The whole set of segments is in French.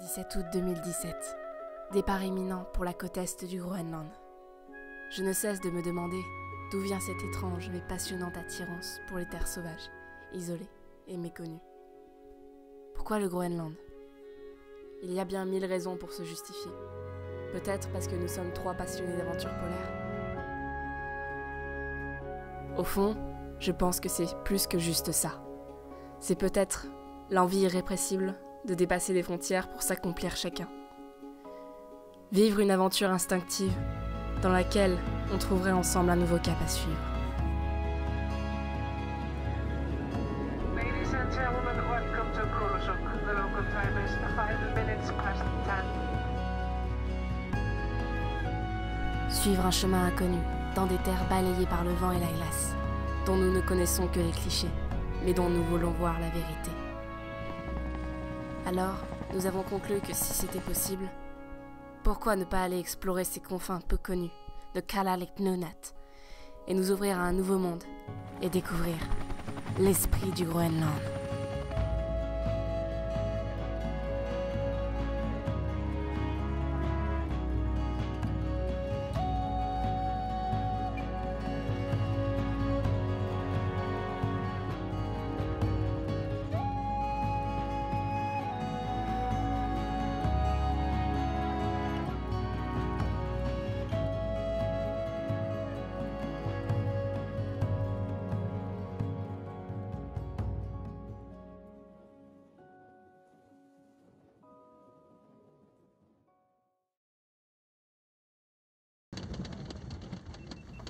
17 août 2017. Départ imminent pour la côte est du Groenland. Je ne cesse de me demander d'où vient cette étrange mais passionnante attirance pour les terres sauvages, isolées et méconnues. Pourquoi le Groenland ? Il y a bien 1000 raisons pour se justifier. Peut-être parce que nous sommes 3 passionnés d'aventures polaires. Au fond, je pense que c'est plus que juste ça. C'est peut-être l'envie irrépressible de dépasser les frontières pour s'accomplir chacun. Vivre une aventure instinctive dans laquelle on trouverait ensemble un nouveau cap à suivre. Ladies and gentlemen, welcome to Kurosuk. The local time is 5 minutes past 10. Suivre un chemin inconnu, dans des terres balayées par le vent et la glace, dont nous ne connaissons que les clichés, mais dont nous voulons voir la vérité. Alors, nous avons conclu que si c'était possible, pourquoi ne pas aller explorer ces confins peu connus de Kalaalleq Nunaat et nous ouvrir à un nouveau monde et découvrir l'esprit du Groenland.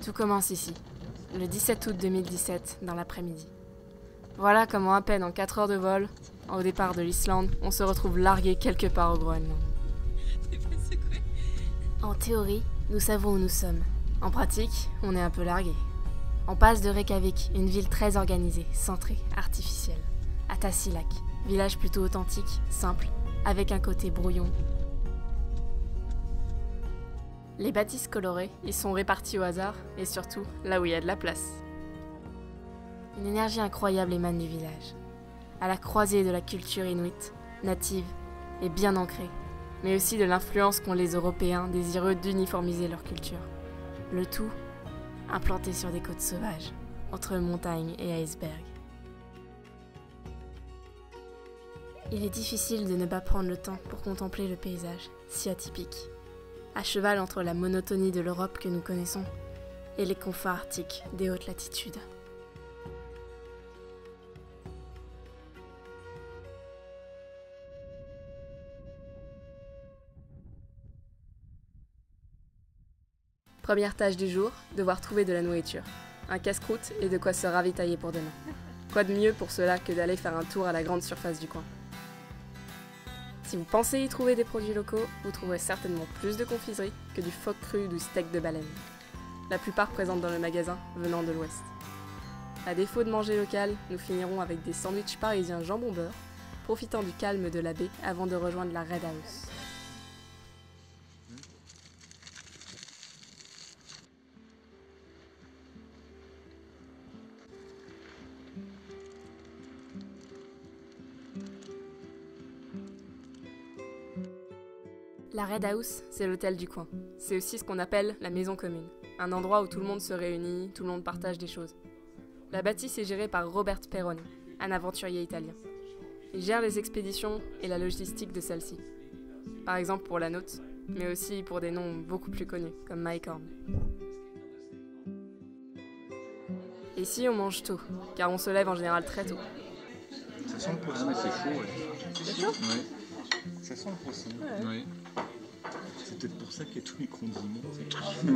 Tout commence ici, le 17 août 2017, dans l'après-midi. Voilà comment à peine en 4 heures de vol, au départ de l'Islande, on se retrouve largué quelque part au Groenland. En théorie, nous savons où nous sommes. En pratique, on est un peu largué. On passe de Reykjavik, une ville très organisée, centrée, artificielle, à Tasiilaq, village plutôt authentique, simple, avec un côté brouillon. Les bâtisses colorées y sont réparties au hasard et surtout là où il y a de la place. Une énergie incroyable émane du village, à la croisée de la culture inuite, native et bien ancrée, mais aussi de l'influence qu'ont les Européens désireux d'uniformiser leur culture. Le tout implanté sur des côtes sauvages, entre montagnes et icebergs. Il est difficile de ne pas prendre le temps pour contempler le paysage, si atypique, à cheval entre la monotonie de l'Europe que nous connaissons et les conforts arctiques des hautes latitudes. Première tâche du jour, devoir trouver de la nourriture. Un casse-croûte et de quoi se ravitailler pour demain. Quoi de mieux pour cela que d'aller faire un tour à la grande surface du coin. Si vous pensez y trouver des produits locaux, vous trouverez certainement plus de confiseries que du phoque cru ou du steak de baleine. La plupart présentes dans le magasin venant de l'ouest. À défaut de manger local, nous finirons avec des sandwichs parisiens jambon-beurre, profitant du calme de la baie avant de rejoindre la Red House. La Red House, c'est l'hôtel du coin. C'est aussi ce qu'on appelle la maison commune. Un endroit où tout le monde se réunit, tout le monde partage des choses. La bâtisse est gérée par Robert Perrone, un aventurier italien. Il gère les expéditions et la logistique de celles-ci. Par exemple pour la nôtre, mais aussi pour des noms beaucoup plus connus, comme Mike Horn. Ici, on mange tôt, car on se lève en général très tôt. Ça sent le poisson, c'est chaud, ouais. C'est chaud ? Ouais. Ça sent le poisson. Ouais. C'est peut-être pour ça qu'il y a tous les condiments.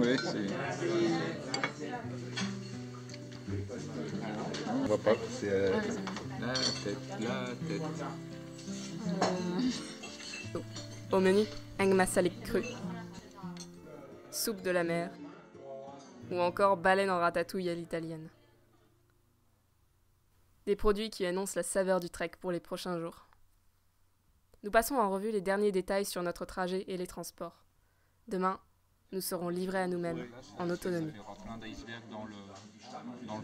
Ouais, c'est... On voit pas, c'est... La tête. Au menu, un gmasalik cru, soupe de la mer, ou encore baleine en ratatouille à l'italienne. Des produits qui annoncent la saveur du trek pour les prochains jours. Nous passons en revue les derniers détails sur notre trajet et les transports. Demain, nous serons livrés à nous-mêmes, en autonomie. Il y aura plein d'icebergs dans le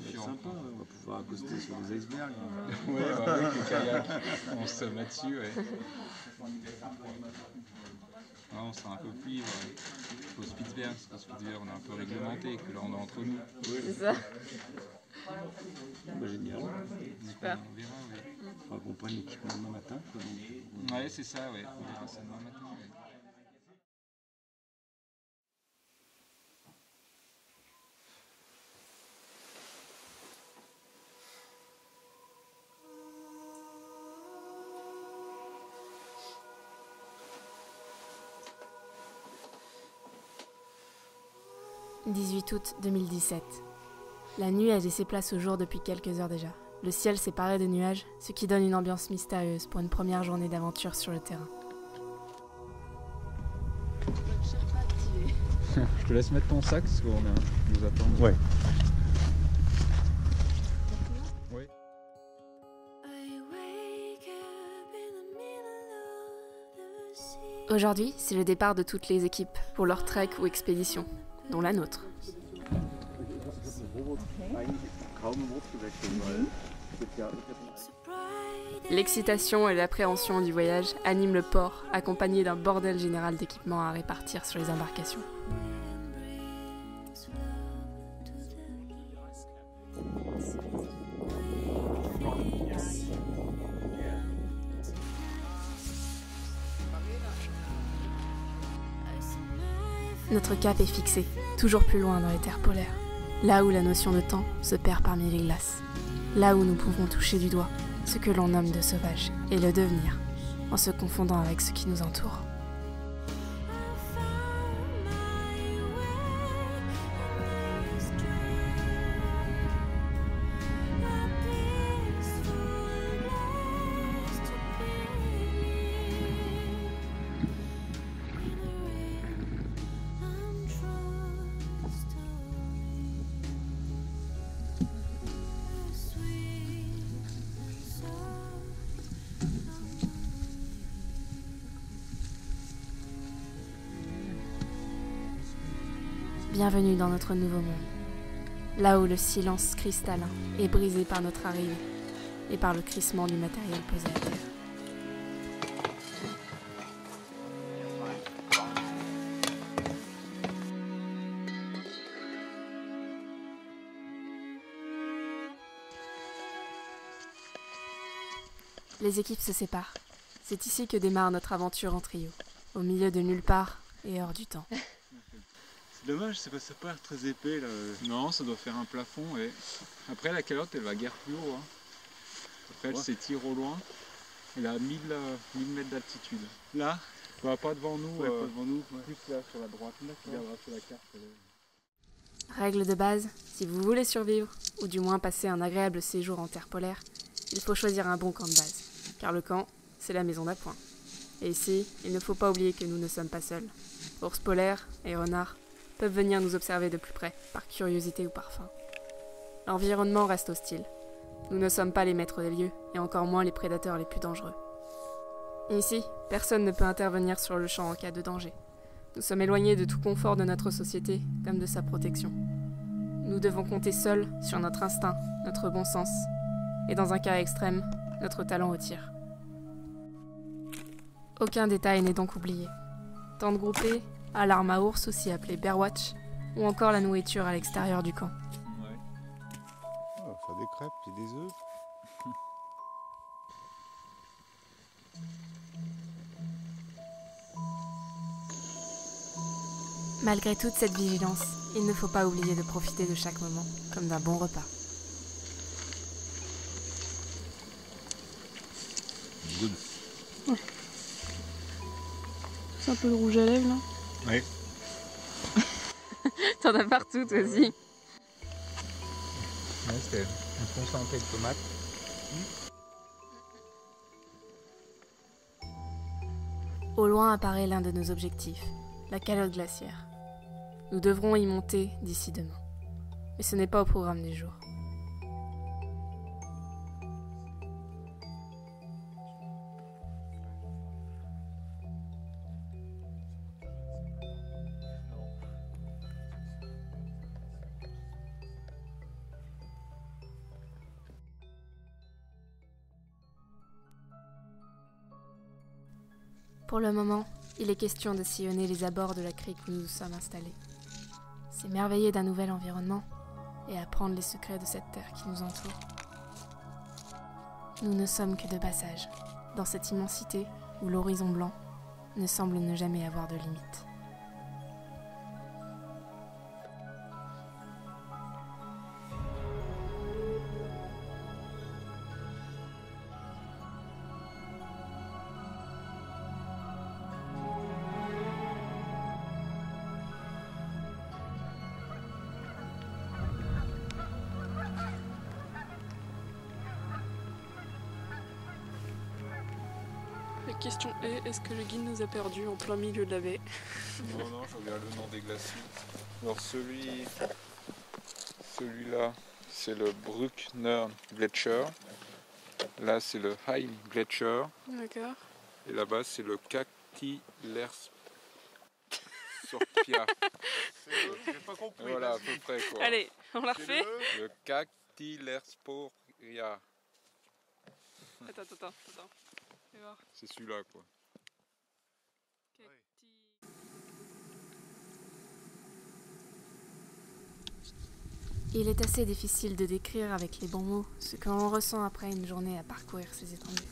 fjord. Sympa, on va pouvoir accoster sur des icebergs. Ouais, avec le kayak, on se met dessus. Ouais. Non, on sera un peu plus au Spitzberg, parce qu'au Spitzberg on est un peu réglementé, que là on est entre nous. C'est ça. Bah, génial. Super. On verra, oui. Il faudra qu'on prenne l'équipement demain matin. Quoi, donc, Ouais, c'est ça, ouais. On verra ça demain matin. Ouais. « 18 août 2017. La nuit a laissé place au jour depuis quelques heures déjà. Le ciel s'est paré de nuages, ce qui donne une ambiance mystérieuse pour une première journée d'aventure sur le terrain. Je te laisse mettre ton sac, parce qu'on nous attend. Ouais. Oui. Aujourd'hui, c'est le départ de toutes les équipes pour leur trek ou expédition, dont la nôtre. L'excitation et l'appréhension du voyage animent le port, accompagné d'un bordel général d'équipements à répartir sur les embarcations. Notre cap est fixé, toujours plus loin dans les terres polaires, là où la notion de temps se perd parmi les glaces, là où nous pouvons toucher du doigt ce que l'on nomme de sauvage et le devenir, en se confondant avec ce qui nous entoure. Bienvenue dans notre nouveau monde, là où le silence cristallin est brisé par notre arrivée et par le crissement du matériel posé à terre. Les équipes se séparent. C'est ici que démarre notre aventure en trio, au milieu de nulle part et hors du temps. C'est dommage, ça n'a pas l'air très épais là. Non, ça doit faire un plafond. Ouais. Après, la calotte, elle va guère plus haut. Hein. Après, elle s'étire au loin. Elle a 1000 mètres d'altitude. Là Bah, pas devant nous, pas devant nous. Ouais. plus là sur la droite. Tu regarderas sur la carte. Règle de base, si vous voulez survivre, ou du moins passer un agréable séjour en terre polaire, il faut choisir un bon camp de base, car le camp, c'est la maison d'appoint. Et ici, il ne faut pas oublier que nous ne sommes pas seuls. Ours polaires et renards peuvent venir nous observer de plus près, par curiosité ou par faim. L'environnement reste hostile. Nous ne sommes pas les maîtres des lieux, et encore moins les prédateurs les plus dangereux. Et ici, personne ne peut intervenir sur le champ en cas de danger. Nous sommes éloignés de tout confort de notre société, comme de sa protection. Nous devons compter seuls sur notre instinct, notre bon sens, et dans un cas extrême, notre talent au tir. Aucun détail n'est donc oublié. Tente groupée, alarme à ours aussi appelée bear watch, ou encore la nourriture à l'extérieur du camp. Ouais. On va faire des crêpes et des œufs. Malgré toute cette vigilance, il ne faut pas oublier de profiter de chaque moment, comme d'un bon repas. Good. C'est un peu le rouge à lèvres là. Ouais. T'en as partout toi aussi. Ouais, c'était un concentré de tomate. Au loin apparaît l'un de nos objectifs, la calotte glaciaire. Nous devrons y monter d'ici demain. Mais ce n'est pas au programme du jour. Pour le moment, il est question de sillonner les abords de la crique où nous nous sommes installés. S'émerveiller d'un nouvel environnement et apprendre les secrets de cette terre qui nous entoure. Nous ne sommes que de passage, dans cette immensité où l'horizon blanc ne semble ne jamais avoir de limite. La question est-ce que le guide nous a perdus en plein milieu de la baie? Non, non, je regarde le nom des glaciers. Alors celui-là, c'est le Bruckner Gletscher. Là, c'est le Heim Gletscher. D'accord. Et là-bas, c'est le Kaktilersorpia. J'ai pas compris. Voilà, à peu près quoi. Allez, on la refait. Le Kaktilersporia. Attends. Fais voir. C'est celui-là quoi. Il est assez difficile de décrire avec les bons mots ce que l'on ressent après une journée à parcourir ces étendues.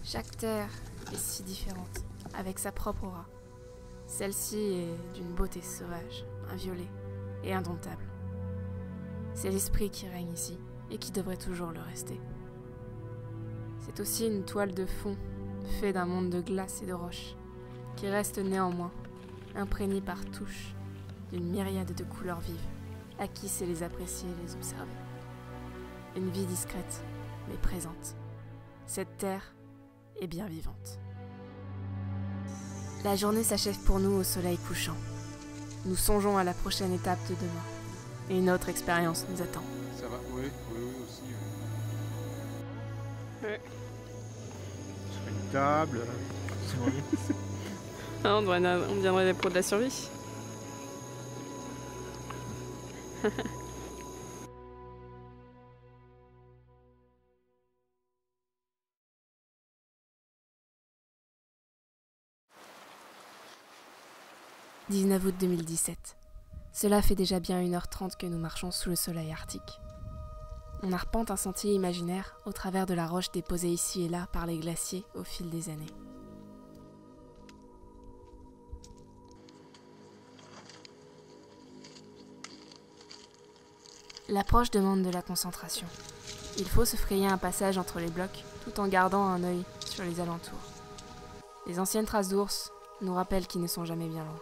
Chaque terre est si différente, avec sa propre aura. Celle-ci est d'une beauté sauvage, un violet et indomptable. C'est l'esprit qui règne ici et qui devrait toujours le rester. C'est aussi une toile de fond, faite d'un monde de glace et de roches, qui reste néanmoins imprégnée par touches d'une myriade de couleurs vives, à qui sait les apprécier et les observer. Une vie discrète, mais présente. Cette terre est bien vivante. La journée s'achève pour nous au soleil couchant. Nous songeons à la prochaine étape de demain. Et une autre expérience nous attend. Ça va? Oui, aussi. Ouais. Sur une table. Ah, on deviendrait des pros de la survie. « 19 août 2017. Cela fait déjà bien 1h30 que nous marchons sous le soleil arctique. On arpente un sentier imaginaire au travers de la roche déposée ici et là par les glaciers au fil des années. L'approche demande de la concentration. Il faut se frayer un passage entre les blocs tout en gardant un œil sur les alentours. Les anciennes traces d'ours nous rappellent qu'ils ne sont jamais bien loin.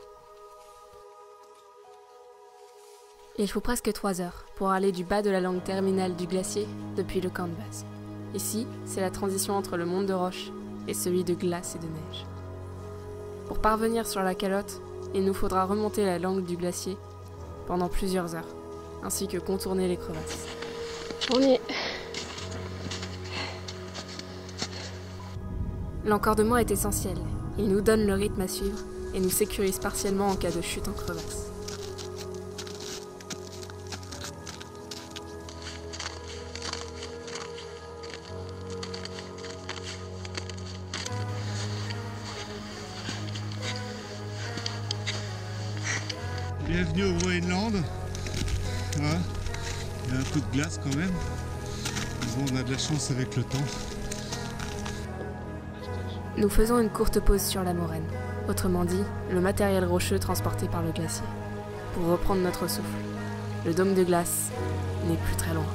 Il faut presque 3 heures pour aller du bas de la langue terminale du glacier depuis le camp de base. Ici, c'est la transition entre le monde de roche et celui de glace et de neige. Pour parvenir sur la calotte, il nous faudra remonter la langue du glacier pendant plusieurs heures, ainsi que contourner les crevasses. On y est. L'encordement est essentiel. Il nous donne le rythme à suivre et nous sécurise partiellement en cas de chute en crevasse. Bienvenue au Groenland. Voilà. Il y a un peu de glace quand même. Bon, on a de la chance avec le temps. Nous faisons une courte pause sur la moraine, autrement dit, le matériel rocheux transporté par le glacier, pour reprendre notre souffle. Le dôme de glace n'est plus très loin.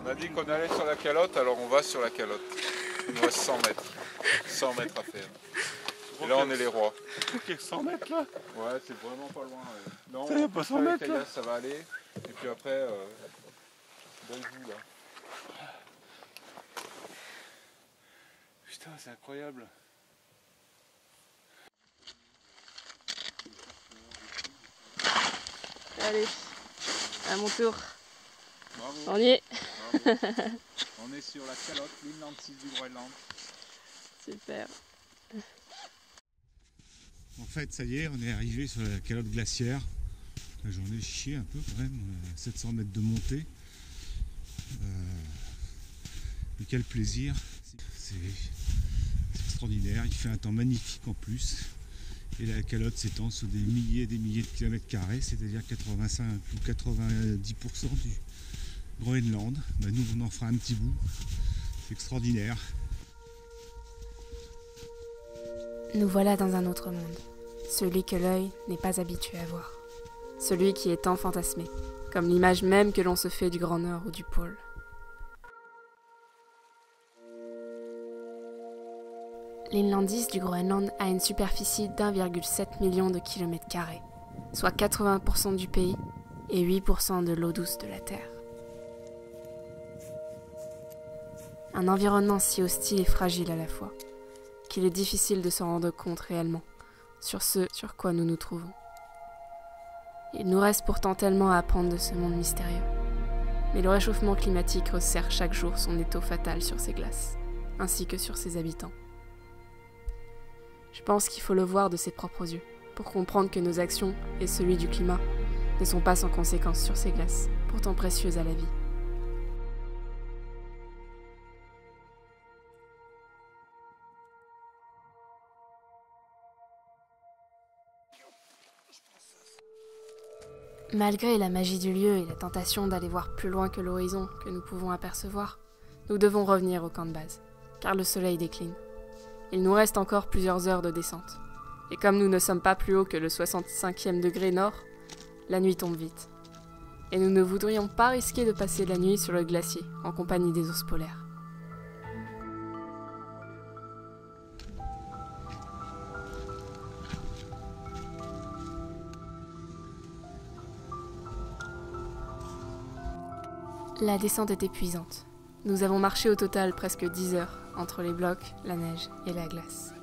On a dit qu'on allait sur la calotte, alors on va sur la calotte. Il nous reste 100 mètres. 100 mètres à faire. Et là, on est les rois. Ok, 100 mètres là. Ouais, c'est vraiment pas loin. Non, Ça y est, pas 100 mètres, là. ça va aller. Et puis après, belle vue là. Putain, c'est incroyable. Allez, à mon tour. Bravo. On y est. Bravo. On est sur la calotte, l'Inland 6 du Groenland. Super. En fait, ça y est, on est arrivé sur la calotte glaciaire. J'en ai chié un peu quand même, 700 mètres de montée. Mais quel plaisir, c'est extraordinaire, il fait un temps magnifique en plus. Et la calotte s'étend sur des milliers et des milliers de kilomètres carrés, c'est-à-dire 85 ou 90% du Groenland. Bah, nous, on en fera un petit bout, c'est extraordinaire. Nous voilà dans un autre monde, celui que l'œil n'est pas habitué à voir, celui qui est tant fantasmé, comme l'image même que l'on se fait du Grand Nord ou du pôle. L'Inland 10 du Groenland a une superficie d'1,7 million de kilomètres carrés, soit 80% du pays et 8% de l'eau douce de la Terre. Un environnement si hostile et fragile à la fois, qu'il est difficile de s'en rendre compte réellement sur ce sur quoi nous nous trouvons. Il nous reste pourtant tellement à apprendre de ce monde mystérieux. Mais le réchauffement climatique resserre chaque jour son étau fatal sur ses glaces, ainsi que sur ses habitants. Je pense qu'il faut le voir de ses propres yeux, pour comprendre que nos actions et celui du climat ne sont pas sans conséquences sur ces glaces, pourtant précieuses à la vie. Malgré la magie du lieu et la tentation d'aller voir plus loin que l'horizon que nous pouvons apercevoir, nous devons revenir au camp de base, car le soleil décline. Il nous reste encore plusieurs heures de descente. Et comme nous ne sommes pas plus haut que le 65e degré nord, la nuit tombe vite. Et nous ne voudrions pas risquer de passer la nuit sur le glacier, en compagnie des ours polaires. La descente est épuisante. Nous avons marché au total presque 10 heures entre les blocs, la neige et la glace.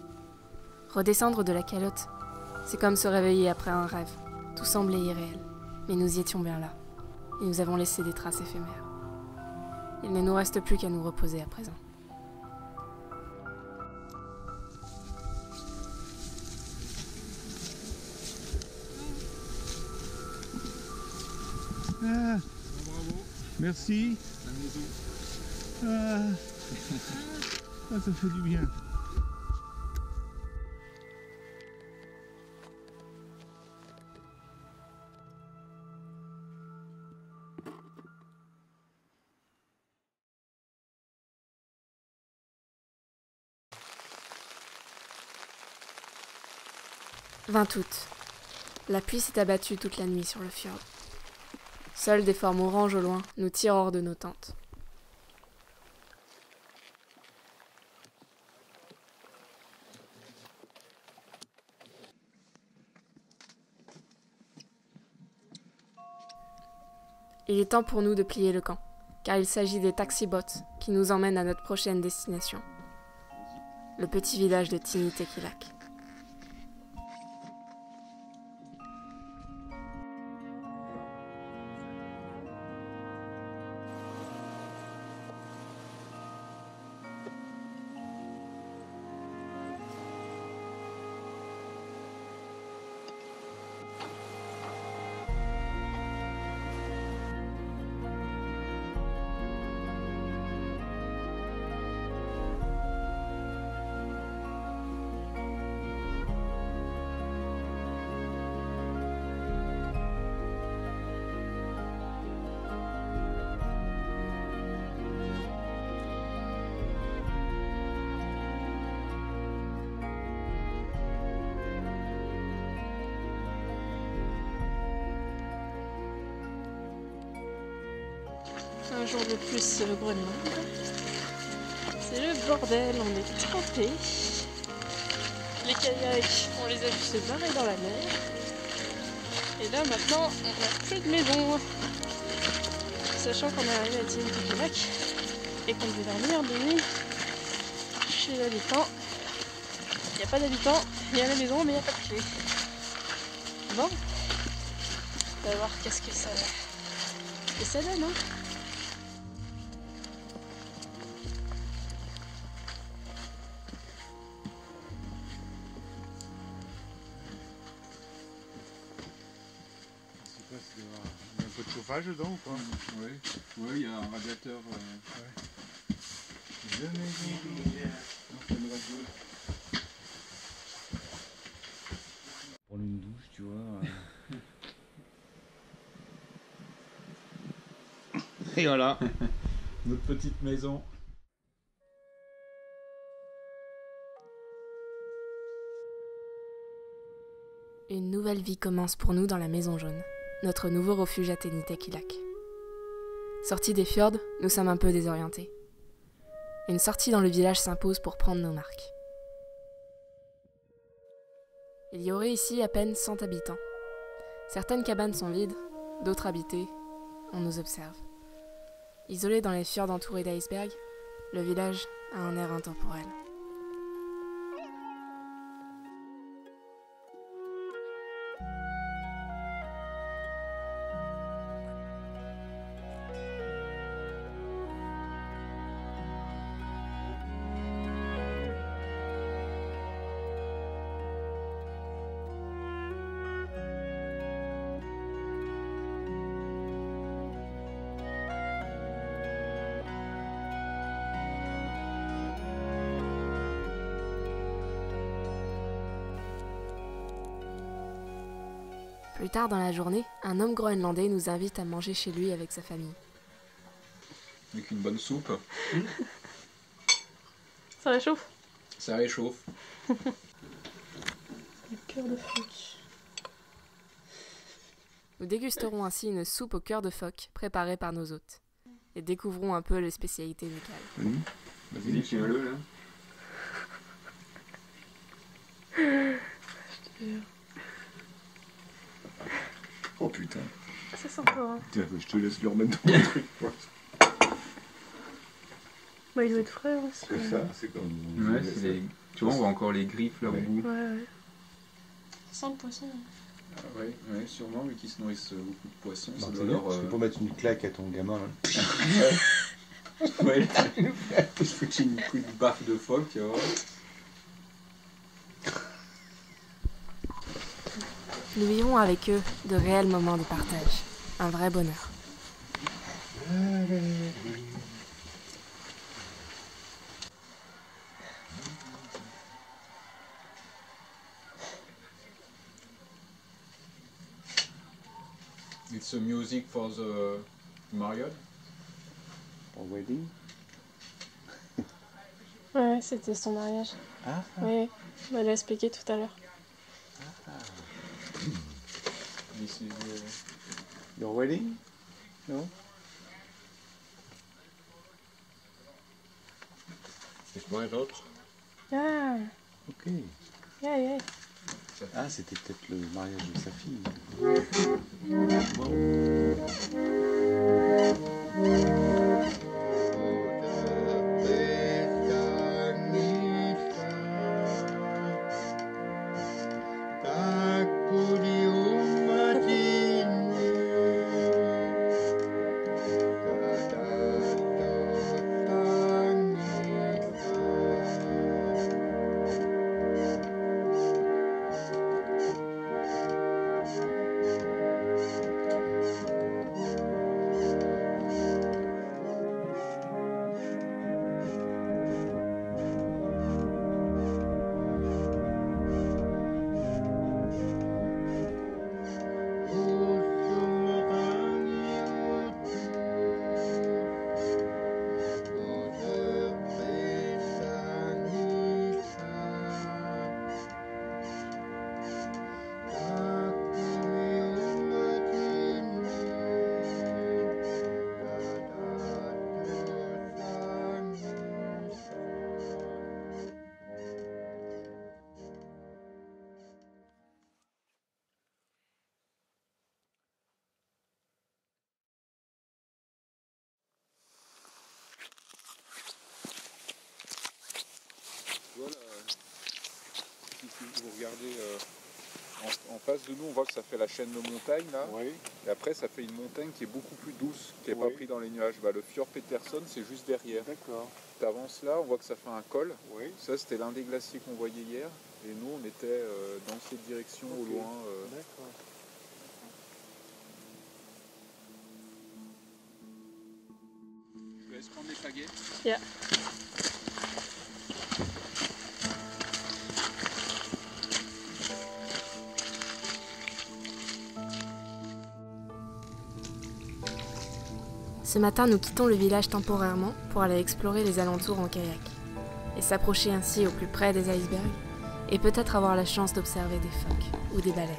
Redescendre de la calotte, c'est comme se réveiller après un rêve. Tout semblait irréel, mais nous y étions bien là, et nous avons laissé des traces éphémères. Il ne nous reste plus qu'à nous reposer à présent. Ah, Bravo. merci. Ah, ça fait du bien. « 20 août. La pluie s'est abattue toute la nuit sur le fjord. Seules des formes oranges au loin nous tirent hors de nos tentes. Il est temps pour nous de plier le camp, car il s'agit des taxi-bots qui nous emmènent à notre prochaine destination, le petit village de Tinitekilak. Un jour de plus, c'est le Groenland. C'est le bordel, on est trempés. Les kayaks, on les a vus se barrer dans la mer. Et là maintenant, on n'a plus de maison. Sachant qu'on est arrivé à Tintokimak et qu'on devait dormir de nuit chez l'habitant. Il n'y a pas d'habitant, il y a la maison mais il n'y a pas de clé. Bon, on va voir qu'est-ce que ça donne, hein. Il y a un peu de chauffage dedans ou pas? Oui, il y a un radiateur. Prendre une douche, tu vois. Et voilà, Notre petite maison. Une nouvelle vie commence pour nous dans la Maison Jaune, notre nouveau refuge à Tenitakilak. Sortis des fjords, nous sommes un peu désorientés. Une sortie dans le village s'impose pour prendre nos marques. Il y aurait ici à peine 100 habitants. Certaines cabanes sont vides, d'autres habitées. On nous observe. Isolé dans les fjords entourés d'icebergs, le village a un air intemporel. Plus tard dans la journée, un homme groenlandais nous invite à manger chez lui avec sa famille. Avec une bonne soupe, Ça réchauffe. ça réchauffe. Le cœur de phoque. Nous dégusterons ainsi une soupe au cœur de phoque préparée par nos hôtes et découvrons un peu les spécialités locales. Vas-y, tiens-le là. Oh putain, C'est sympa, hein. tiens, je te laisse le remettre dans le truc. Quoi. Bah, il doit être frais aussi. C'est ça, c'est comme. Ouais, c'est les... Tu vois, on voit encore les griffes là au bout. Ouais. Ça sent le poisson. Ah, ouais, sûrement, vu qu'ils se nourrissent beaucoup de poissons. Ça Non, doit c'est leur. pour mettre une claque à ton gamin. Là. Ouais, je fais une petite baffe de phoque, tu vois. Nous vivrons avec eux de réels moments de partage, un vrai bonheur. It's a music for the Marriott. En wedding. Ouais, c'était son mariage. Ah, Oui, elle l'a expliqué tout à l'heure. This is, your wedding? No? it's my daughter. Ah, Ok. yeah. Ah, c'était peut-être le mariage de sa fille. Si vous regardez en face de nous, on voit que ça fait la chaîne de montagnes là. Oui. Et après, ça fait une montagne qui est beaucoup plus douce, qui n'est Oui. pas prise dans les nuages. Bah, le fjord Peterson, c'est juste derrière. D'accord. Tu avances là, on voit que ça fait un col. Oui. Ça, c'était l'un des glaciers qu'on voyait hier. Et nous, on était dans cette direction au Ok. loin. D'accord. Je te laisse prendre les pagaies. Yeah. Ce matin, nous quittons le village temporairement pour aller explorer les alentours en kayak et s'approcher ainsi au plus près des icebergs et peut-être avoir la chance d'observer des phoques ou des baleines.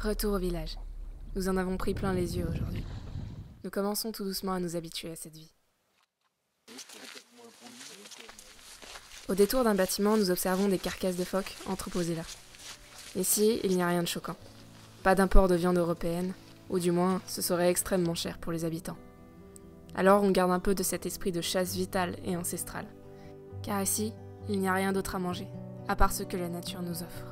Retour au village. Nous en avons pris plein les yeux aujourd'hui. Nous commençons tout doucement à nous habituer à cette vie. Au détour d'un bâtiment, nous observons des carcasses de phoques entreposées là. Ici, il n'y a rien de choquant. Pas d'import de viande européenne, ou du moins, ce serait extrêmement cher pour les habitants. Alors on garde un peu de cet esprit de chasse vitale et ancestrale. Car ici, il n'y a rien d'autre à manger, à part ce que la nature nous offre.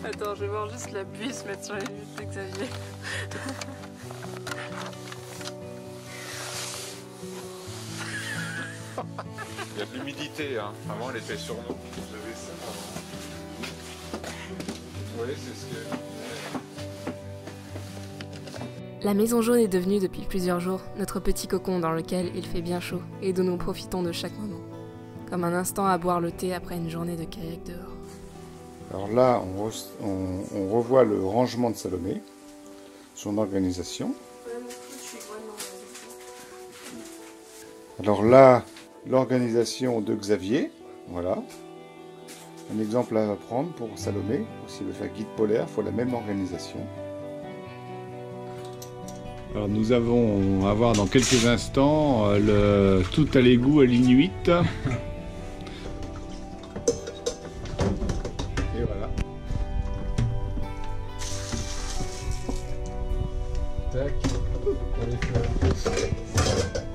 Attends, je vais voir juste la buée se mettre sur les lunettes de Xavier. Il y a de l'humidité, hein. Avant, elle était sur nous. J'avais ça. Oui, c'est ce que... La maison jaune est devenue depuis plusieurs jours notre petit cocon dans lequel il fait bien chaud et dont nous profitons de chaque moment. Comme un instant à boire le thé après une journée de kayak dehors. Alors là, on revoit le rangement de Salomé, son organisation. Alors là, l'organisation de Xavier, voilà. Un exemple à prendre pour Salomé. S'il veut faire guide polaire, il faut la même organisation. Alors nous allons avoir dans quelques instants le tout à l'égout à l'Inuit. Et voilà. Tac. Pour les fleurs.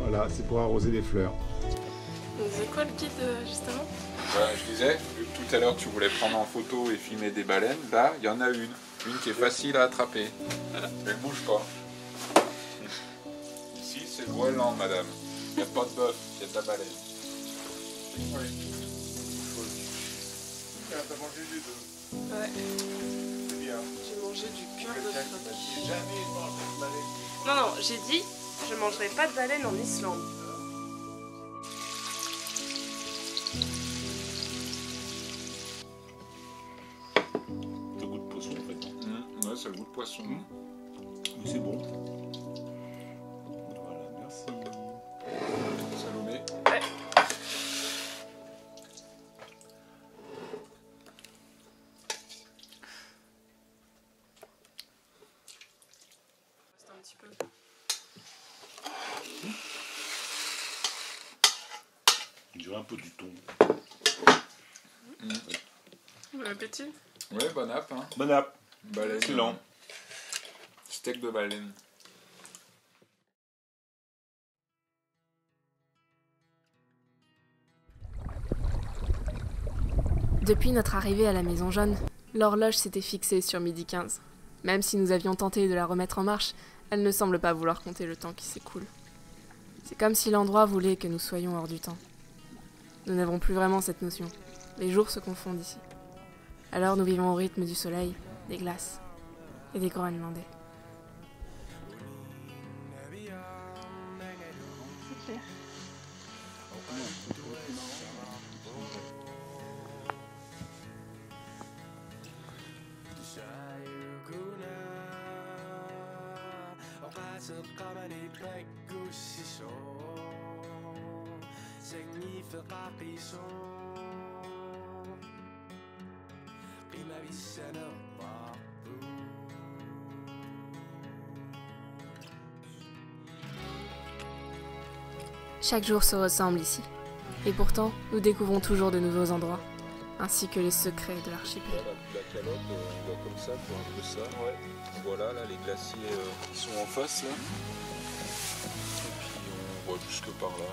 Voilà, c'est pour arroser des fleurs. C'est quoi le guide justement? Je disais, vu que tout à l'heure tu voulais prendre en photo et filmer des baleines, là il y en a une qui est facile à attraper. Elle ne bouge pas. Ici c'est le Groenland, madame. Il n'y a pas de bœuf, il y a de la baleine. Oui. T'as mangé les deux. Ouais. C'est bien. J'ai mangé du cœur de phoque. Jamais je mange de baleine. Non, non, j'ai dit je mangerai pas de baleine en Islande. Le goût de poisson en fait. Ouais, c'est le goût de poisson. Mais c'est bon. Voilà, merci. Salomé. Ouais. Reste un petit peu. On dirait un peu du thon. Bon appétit. Ouais, bon app. Hein. Bon app. Baleine. Excellent. Steak de baleine. Depuis notre arrivée à la Maison Jaune, l'horloge s'était fixée sur 12h15. Même si nous avions tenté de la remettre en marche, elle ne semble pas vouloir compter le temps qui s'écoule. C'est comme si l'endroit voulait que nous soyons hors du temps. Nous n'avons plus vraiment cette notion. Les jours se confondent ici. Alors nous vivons au rythme du soleil, des glaces et des Groenlandais. C'est clair. Chaque jour se ressemble ici. Et pourtant, nous découvrons toujours de nouveaux endroits, ainsi que les secrets de l'archipel. Voilà, la calotte, on voit comme ça, quoi, un peu ça. Ouais. Voilà, là, les glaciers qui sont en face, là. Et puis, on voit jusque par là.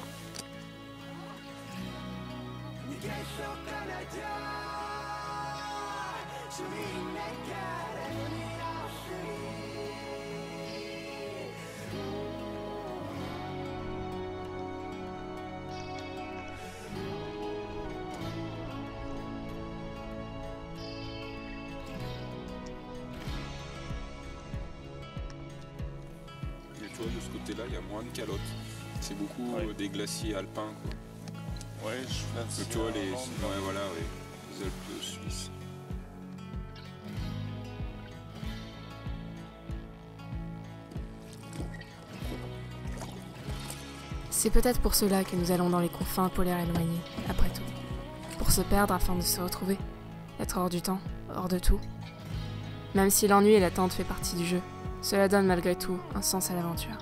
Et tu vois, de ce côté-là, il y a moins de calottes. C'est beaucoup des glaciers alpins, quoi. Ouais, je viens de Donc, tu vois, les Alpes suisses. C'est peut-être pour cela que nous allons dans les confins polaires éloignés, après tout. Pour se perdre afin de se retrouver, être hors du temps, hors de tout. Même si l'ennui et l'attente fait partie du jeu, cela donne malgré tout un sens à l'aventure.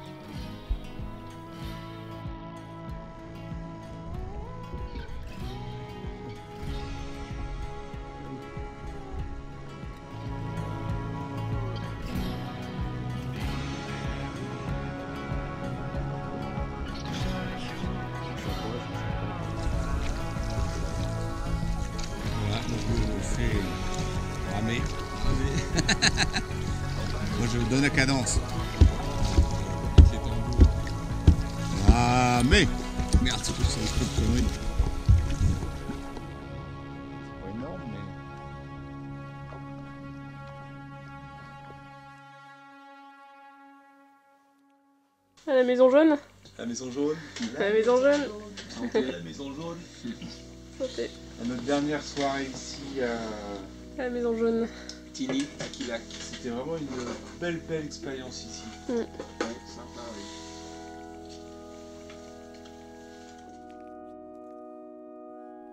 Voilà, donc je fais ramer. Moi je donne la cadence. C'est tambour. Ramer. Merde, c'est tout ça, trop de conneries. C'est pas énorme, mais. À la Maison Jaune. La maison jaune. À la Maison Jaune. La maison jaune. Santé. À notre dernière soirée ici À la Maison Jaune. Tini, à Kilac. C'était vraiment une belle expérience ici. Mm. Ouais, sympa, oui.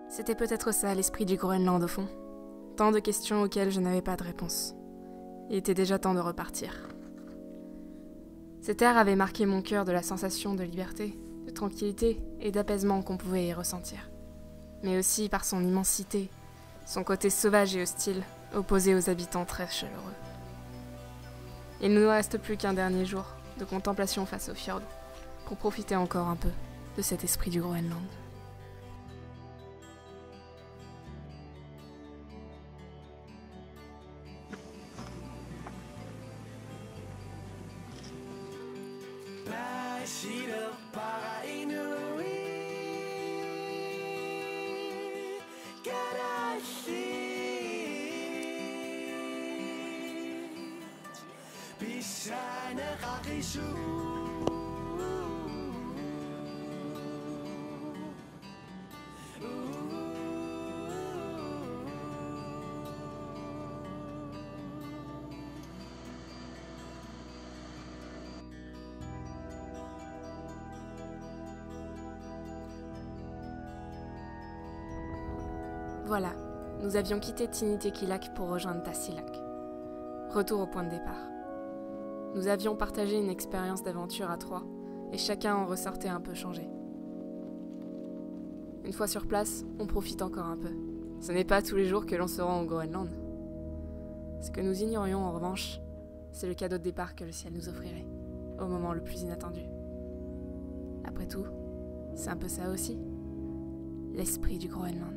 C'était peut-être ça l'esprit du Groenland au fond. Tant de questions auxquelles je n'avais pas de réponse. Il était déjà temps de repartir. Cette terre avait marqué mon cœur de la sensation de liberté, de tranquillité et d'apaisement qu'on pouvait y ressentir. Mais aussi par son immensité, son côté sauvage et hostile, opposé aux habitants très chaleureux. Il ne nous reste plus qu'un dernier jour de contemplation face au fjord, pour profiter encore un peu de cet esprit du Groenland. Voilà, nous avions quitté Tinitekilak pour rejoindre Tassilak. Retour au point de départ. Nous avions partagé une expérience d'aventure à trois, et chacun en ressortait un peu changé. Une fois sur place, on profite encore un peu. Ce n'est pas tous les jours que l'on se rend au Groenland. Ce que nous ignorions en revanche, c'est le cadeau de départ que le ciel nous offrirait, au moment le plus inattendu. Après tout, c'est un peu ça aussi, l'esprit du Groenland.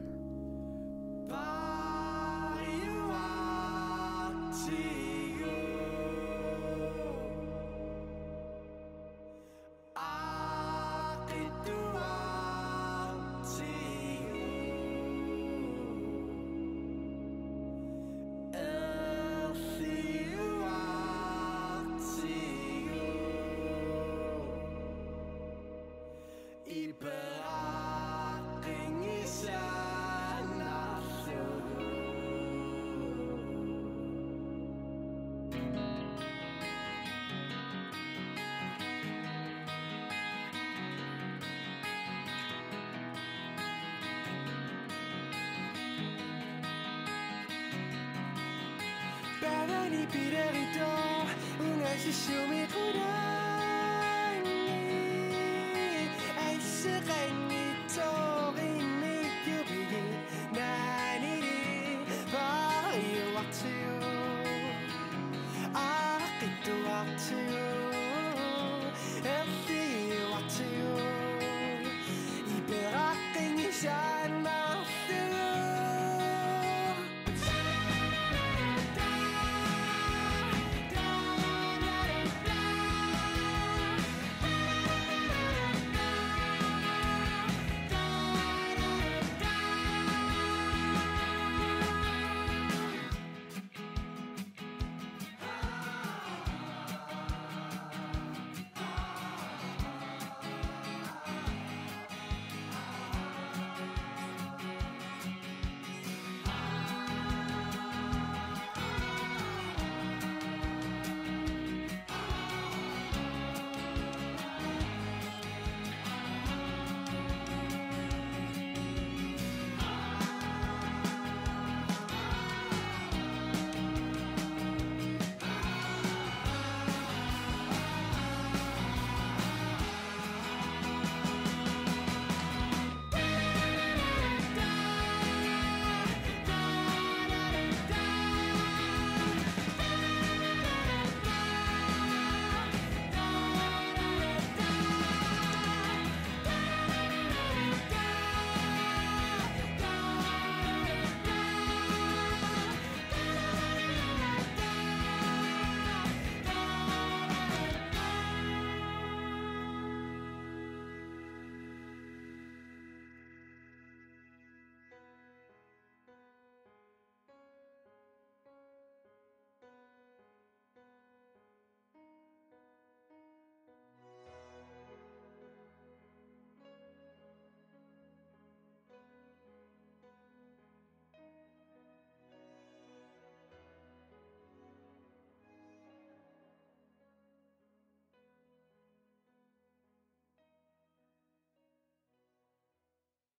Päiväni pideriton, unesi silmi kuda.